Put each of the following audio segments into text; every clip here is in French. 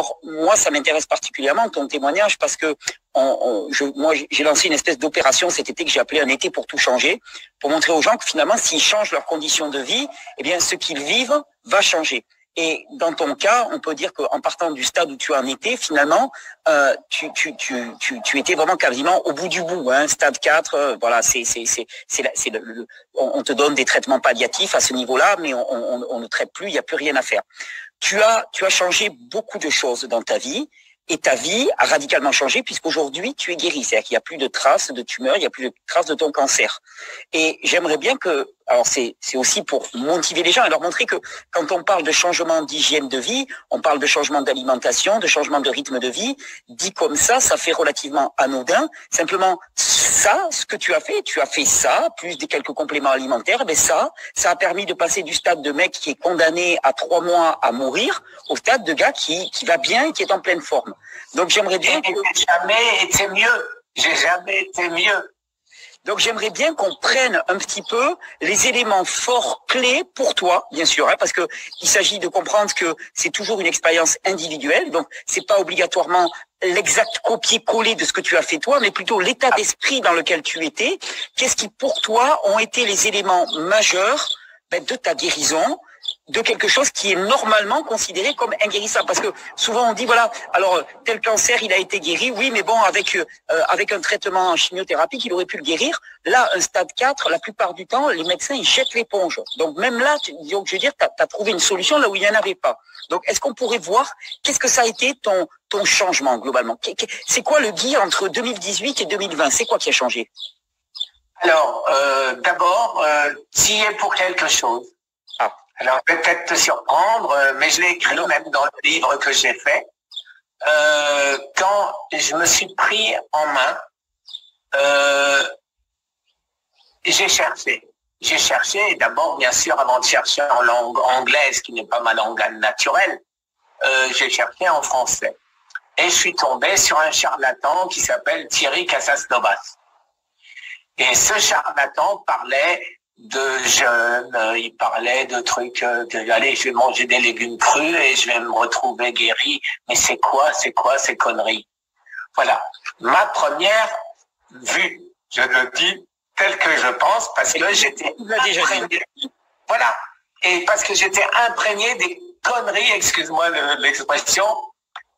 d'abord, moi, ça m'intéresse particulièrement ton témoignage parce que moi, j'ai lancé une espèce d'opération cet été que j'ai appelé un été pour tout changer, pour montrer aux gens que finalement, s'ils changent leurs conditions de vie, eh bien, ce qu'ils vivent va changer. Et dans ton cas, on peut dire qu'en partant du stade où tu en étais, finalement, tu étais vraiment quasiment au bout du bout, hein, stade 4, voilà, on te donne des traitements palliatifs à ce niveau-là, mais on ne traite plus, il n'y a plus rien à faire. Tu as changé beaucoup de choses dans ta vie. Et ta vie a radicalement changé puisqu'aujourd'hui, tu es guéri. C'est-à-dire qu'il n'y a plus de traces de tumeur, il n'y a plus de traces de ton cancer. Et j'aimerais bien que, alors c'est aussi pour motiver les gens et leur montrer que quand on parle de changement d'hygiène de vie, on parle de changement d'alimentation, de changement de rythme de vie. Dit comme ça fait relativement anodin. Simplement, ça, ce que tu as fait ça, plus des quelques compléments alimentaires, mais ça a permis de passer du stade de mec qui est condamné à 3 mois à mourir au stade de gars qui va bien et qui est en pleine forme. Donc j'aimerais bien que... J'ai jamais été mieux. J'ai jamais été mieux. Donc j'aimerais bien qu'on prenne un petit peu les éléments forts, clés pour toi, bien sûr, hein, parce que il s'agit de comprendre que c'est toujours une expérience individuelle, donc c'est pas obligatoirement l'exact copier-coller de ce que tu as fait toi, mais plutôt l'état d'esprit dans lequel tu étais. Qu'est-ce qui pour toi ont été les éléments majeurs de ta guérison, de quelque chose qui est normalement considéré comme inguérissable. Parce que souvent on dit, voilà, alors tel cancer, il a été guéri, oui, mais bon, avec un traitement en chimiothérapie, qu'il aurait pu le guérir. Là, un stade 4, la plupart du temps, les médecins, ils jettent l'éponge. Donc même là, donc, je veux dire, t'as trouvé une solution là où il n'y en avait pas. Donc est-ce qu'on pourrait voir, qu'est-ce que ça a été ton changement globalement? C'est quoi le Guy entre 2018 et 2020? C'est quoi qui a changé? Alors, d'abord, tu y es pour quelque chose. Alors, peut-être te surprendre, mais je l'ai écrit même dans le livre que j'ai fait. Quand je me suis pris en main, j'ai cherché. J'ai cherché, d'abord, bien sûr, avant de chercher en langue anglaise, qui n'est pas ma langue naturelle, j'ai cherché en français. Et je suis tombé sur un charlatan qui s'appelle Thierry Casasnovas. Et ce charlatan parlait de jeûne, il parlait de trucs, allez, je vais manger des légumes crus et je vais me retrouver guéri. Mais c'est quoi ces conneries? Voilà. Ma première vue, je le dis tel que je pense, parce que j'étais imprégné. Voilà. Et parce que j'étais imprégné des conneries, excuse-moi l'expression,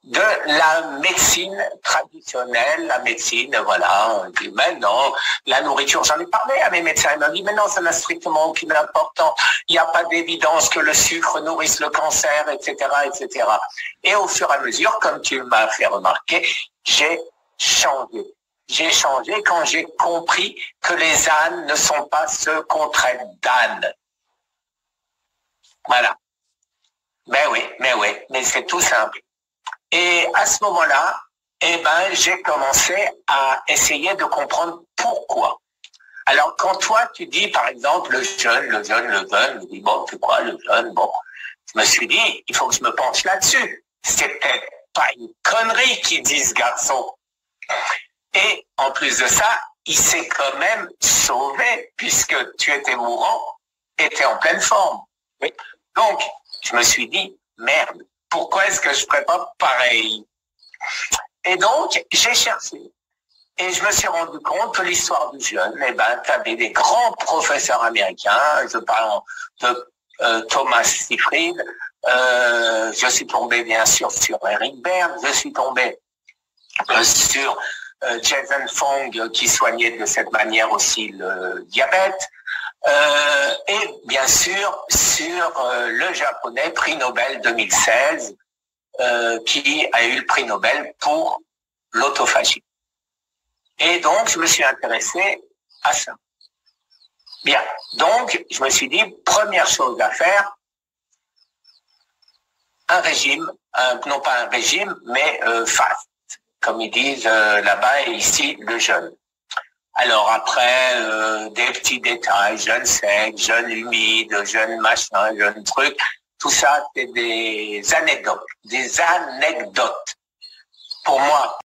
de la médecine traditionnelle, la médecine, voilà, on dit, mais non, la nourriture, j'en ai parlé à mes médecins, ils m'ont dit, mais non, ça n'a strictement aucune importance, il n'y a pas d'évidence que le sucre nourrisse le cancer, etc., etc. Et au fur et à mesure, comme tu m'as fait remarquer, j'ai changé. J'ai changé quand j'ai compris que les ânes ne sont pas ceux qu'on traite d'ânes. Voilà. Mais oui, mais c'est tout simple. Et à ce moment-là, j'ai commencé à essayer de comprendre pourquoi. Alors, quand toi, tu dis, par exemple, le jeûne, je dis, bon, c'est quoi le jeûne? Bon, je me suis dit, il faut que je me penche là-dessus. C'est peut-être pas une connerie qu'ils disent, garçon. Et en plus de ça, il s'est quand même sauvé, puisque tu étais mourant, était en pleine forme. Oui. Donc, je me suis dit, merde. Pourquoi est-ce que je ne ferais pas pareil? Et donc, j'ai cherché. Et je me suis rendu compte que l'histoire du jeûne, tu avais des grands professeurs américains, je parle de Thomas Seyfried, je suis tombé bien sûr sur Eric Berne, je suis tombé sur Jason Fung qui soignait de cette manière aussi le diabète, et bien sûr sur le japonais prix Nobel 2016 qui a eu le prix Nobel pour l'autophagie. Et donc je me suis intéressé à ça. Bien, donc je me suis dit, première chose à faire, un régime, non pas un régime, mais fast, comme ils disent là-bas et ici, le jeûne. Alors après, des petits détails, jeûne sec, jeûne humide, jeûne machin, jeûne truc, tout ça, c'est des anecdotes. Pour moi,